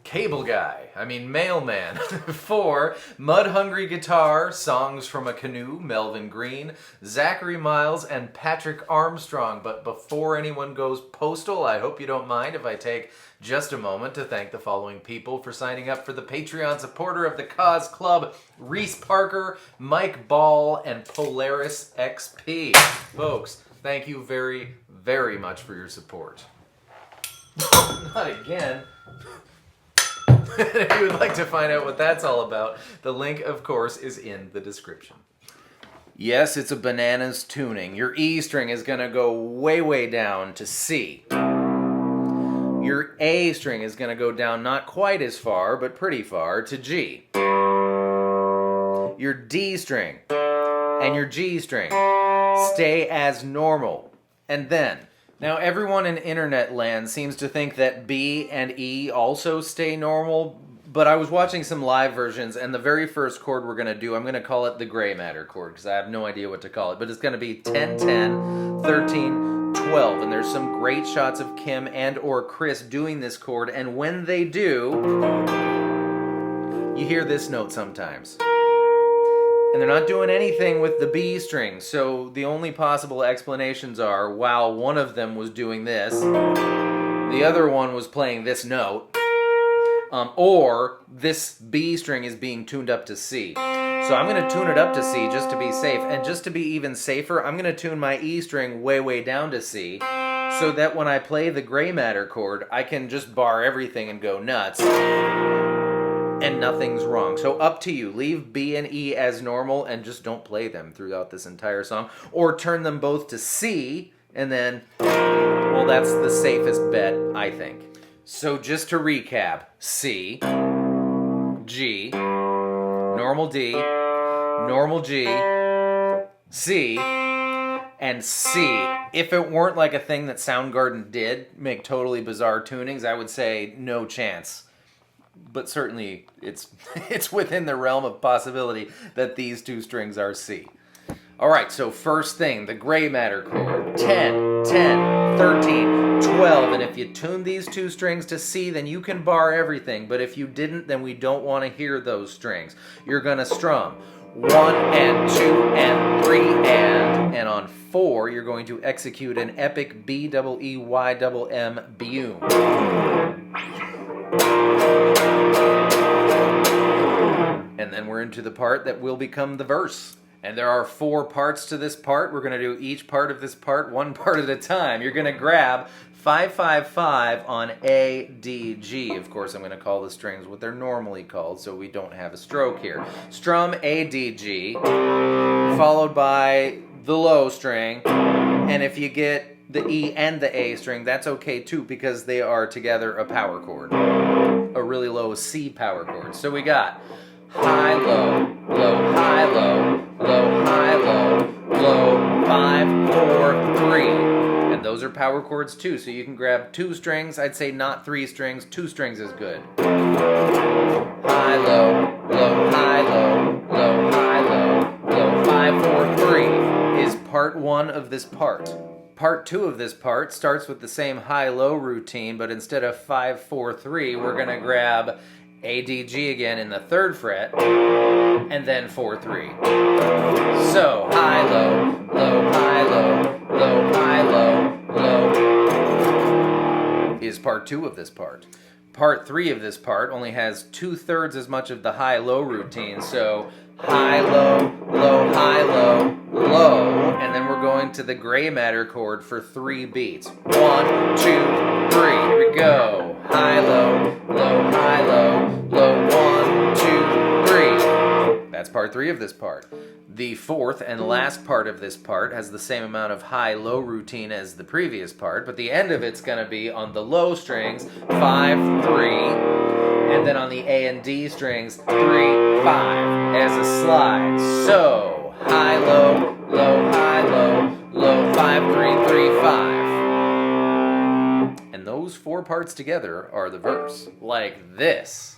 Cable Guy, Mailman. 4, Mud Hungry Guitar, Songs from a Canoe, Melvin Green, Zachary Miles, and Patrick Armstrong. But before anyone goes postal, I hope you don't mind if I take just a moment to thank the following people for signing up for the Patreon supporter of the Cause Club: Reese Parker, Mike Ball, and Polaris XP. Folks, thank you very, very much for your support. Not again. If you would like to find out what that's all about, the link, of course, is in the description. Yes, it's a bananas tuning. Your E string is going to go way, way down to C. Your A string is going to go down not quite as far, but pretty far, to G. Your D string and your G string stay as normal. And then, now everyone in internet land seems to think that B and E also stay normal, but I was watching some live versions, and the very first chord we're going to do, I'm going to call it the gray matter chord, because I have no idea what to call it, but it's going to be 10, 10, 13, 12, and there's some great shots of Kim and or Chris doing this chord, and when they do, you hear this note sometimes. And they're not doing anything with the B string, so the only possible explanations are, while one of them was doing this, the other one was playing this note, or this B string is being tuned up to C. So I'm going to tune it up to C just to be safe, and just to be even safer, I'm going to tune my E string way, way down to C, so that when I play the gray matter chord, I can just bar everything and go nuts. And nothing's wrong. So up to you. Leave B and E as normal and just don't play them throughout this entire song. Or turn them both to C and then, well, that's the safest bet, I think. So just to recap, C, G, normal D, normal G, C, and C. If it weren't like a thing that Soundgarden did, make totally bizarre tunings, I would say no chance. But certainly, it's within the realm of possibility that these two strings are C. All right, so first thing, the gray matter chord. 10, 10, 13, 12. And if you tune these two strings to C, then you can bar everything. But if you didn't, then we don't want to hear those strings. You're going to strum 1 and 2 and 3 and on 4, you're going to execute an epic B-double-E-Y-double-M Bume. And then we're into the part that will become the verse. And there are 4 parts to this part. We're going to do each part of this part one part at a time. You're going to grab 5-5-5 on A, D, G. Of course, I'm going to call the strings what they're normally called so we don't have a stroke here. Strum A, D, G, followed by the low string. And if you get the E and the A string, that's okay too, because they are together a power chord. A really low C power chord. So we got high, low, low, high, low, low, high, low, low, 5, 4, 3. And those are power chords too, so you can grab 2 strings. I'd say not 3 strings. 2 strings is good. High, low, low, high, low, low, high, low, low, 5, 4, 3 is part 1 of this part. Part 2 of this part starts with the same high-low routine, but instead of 5, 4, 3, we're going to grab A, D, G again in the 3rd fret, and then 4, 3. So, high, low, low, high, low, low, high, low, low is part 2 of this part. Part 3 of this part only has 2/3 as much of the high-low routine, so high, low, low, high, low, low, and then we're going to the gray matter chord for 3 beats. 1, 2, 3. Here we go. High, low, low, high, low, low. 1, 2, 3. That's part 3 of this part. The 4th and last part of this part has the same amount of high-low routine as the previous part, but the end of it's going to be on the low strings, 5, 3, and then on the A and D strings, 3, 5, as a slide. So, high, low, low, high, low, low, 5, 3, 3, 5. And those 4 parts together are the verse, like this.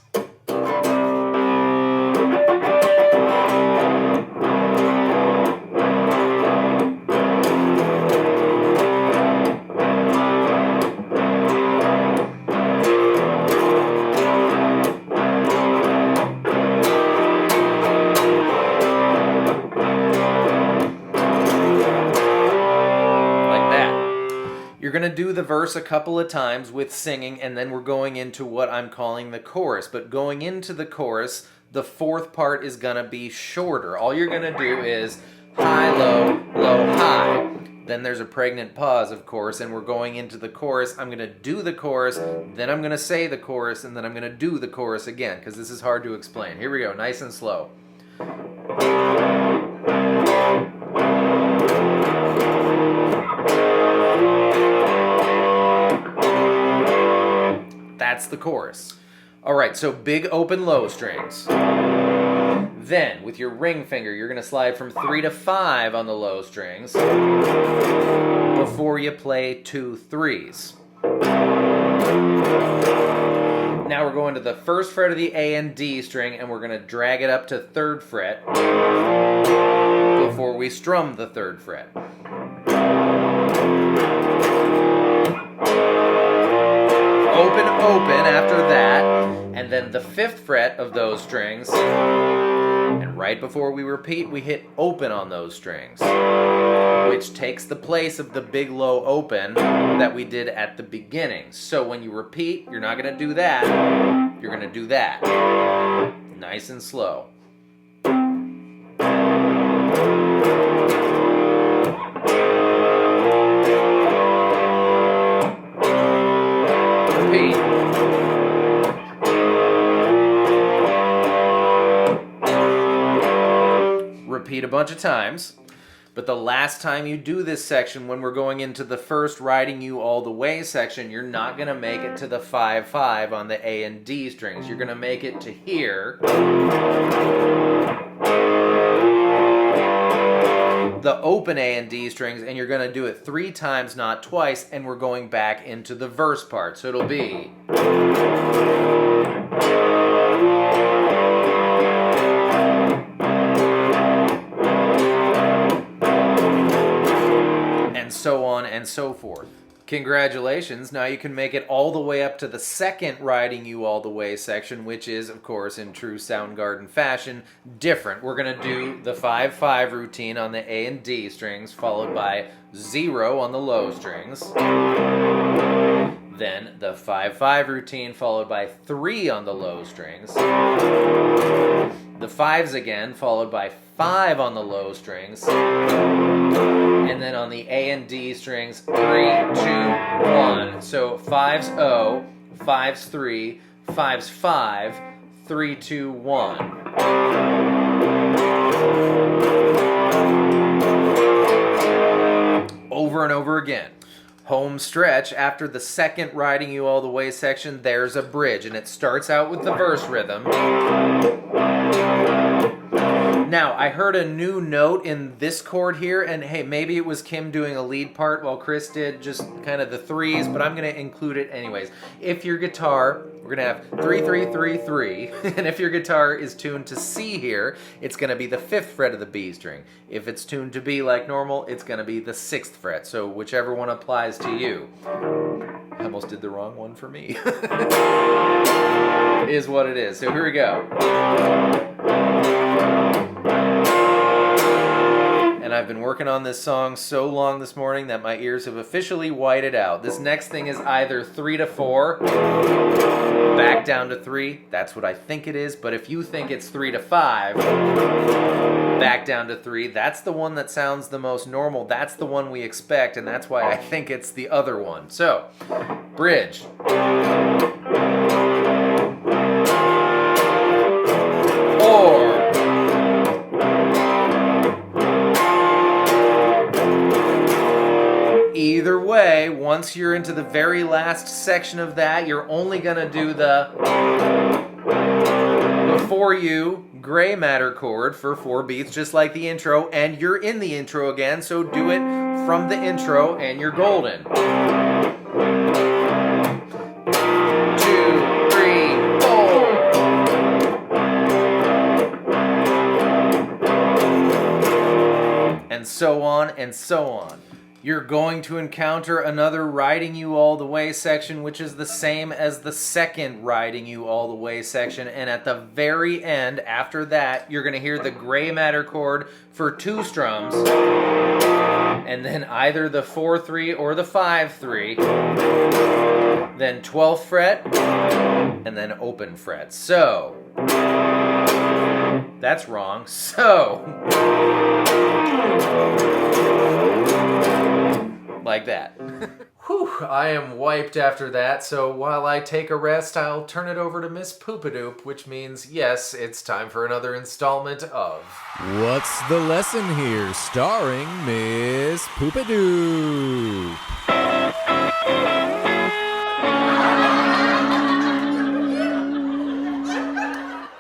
to do the verse a couple of times with singing, and then we're going into what I'm calling the chorus. But going into the chorus, the fourth part is going to be shorter. All you're going to do is high, low, low, high. Then there's a pregnant pause, of course, and we're going into the chorus. I'm going to do the chorus, then I'm going to say the chorus, and then I'm going to do the chorus again, because this is hard to explain. Here we go, nice and slow. That's the chorus. All right, so big open low strings. Then, with your ring finger, you're going to slide from 3 to 5 on the low strings before you play 2 3s. Now we're going to the first fret of the A and D string, and we're going to drag it up to 3rd fret before we strum the 3rd fret. Open, open after that, and then the 5th fret of those strings, and right before we repeat, we hit open on those strings, which takes the place of the big low open that we did at the beginning. So when you repeat, you're not going to do that, you're going to do that. Nice and slow. Repeat a bunch of times, but the last time you do this section, when we're going into the first Riding You All the Way section, you're not going to make it to the 5-5 on the A and D strings. You're going to make it to here, the open A and D strings, and you're going to do it 3 times, not twice, and we're going back into the verse part. So it'll be... and so on and so forth. Congratulations, now you can make it all the way up to the second Riding You All the Way section, which is, of course, in true Soundgarden fashion, different. We're going to do the 5-5 routine on the A and D strings, followed by 0 on the low strings. Then the 5-5 routine, followed by 3 on the low strings. The 5s again, followed by 5 on the low strings. And then on the A and D strings, 3, 2, 1. So 5's O, 5's 3, 5's 5, 3, 2, 1. Over and over again. Home stretch, after the second Riding You All the Way section, there's a bridge, and it starts out with the verse rhythm. Now, I heard a new note in this chord here, and hey, maybe it was Kim doing a lead part while Chris did just kind of the 3s, but I'm going to include it anyways. If your guitar, we're going to have 3, 3, 3, 3, and if your guitar is tuned to C here, it's going to be the 5th fret of the B string. If it's tuned to B like normal, it's going to be the 6th fret, so whichever one applies to you. I almost did the wrong one for me. Is what it is. So here we go. And I've been working on this song so long this morning that my ears have officially whited out. This next thing is either 3 to 4, back down to 3. That's what I think it is. But if you think it's 3 to 5, back down to 3, that's the one that sounds the most normal. That's the one we expect, and that's why I think it's the other one. So, bridge. Or... either way, once you're into the very last section of that, you're only going to do the before you gray matter chord for 4 beats, just like the intro, and you're in the intro again, so do it from the intro and you're golden. 2, 3, 4. And so on and so on. you're going to encounter another Riding You All the Way section, which is the same as the second Riding You All the Way section. And at the very end, after that, you're going to hear the gray matter chord for 2 strums, and then either the 4-3 or the 5-3, then 12th fret, and then open fret. So, that's wrong. So, like that. Whew, I am wiped after that, so while I take a rest, I'll turn it over to Miss Poopadoop, which means, yes, it's time for another installment of What's the Lesson Here? Starring Miss Poopadoop.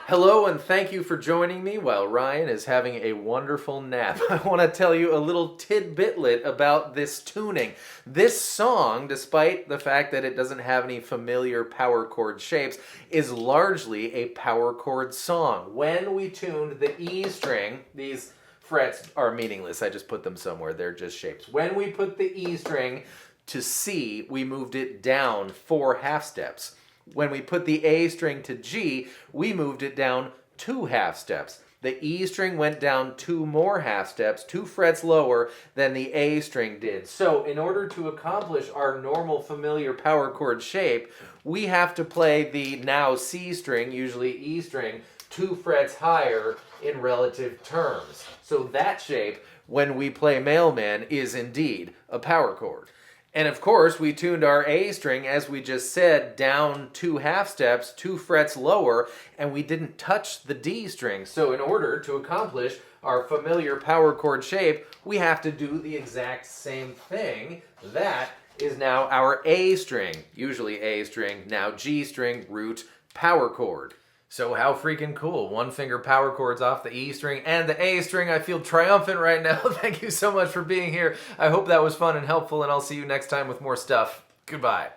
Hello and thank you for joining me while Ryan is having a wonderful nap. I want to tell you a little tidbitlet about this tuning. This song, despite the fact that it doesn't have any familiar power chord shapes, is largely a power chord song. When we tuned the E string, these frets are meaningless, I just put them somewhere, they're just shapes. When we put the E string to C, we moved it down 4 half steps. When we put the A string to G, we moved it down 2 half steps. The E string went down 2 more half steps, 2 frets lower than the A string did. So in order to accomplish our normal familiar power chord shape, we have to play the now C string, usually E string, 2 frets higher in relative terms. So that shape, when we play Mailman, is indeed a power chord. And of course, we tuned our A string, as we just said, down 2 half steps, 2 frets lower, and we didn't touch the D string. So in order to accomplish our familiar power chord shape, we have to do the exact same thing. That is now our A string, usually A string, now G string, root, power chord. So how freaking cool. 1-finger power chords off the E string and the A string. I feel triumphant right now. Thank you so much for being here. I hope that was fun and helpful, and I'll see you next time with more stuff. Goodbye.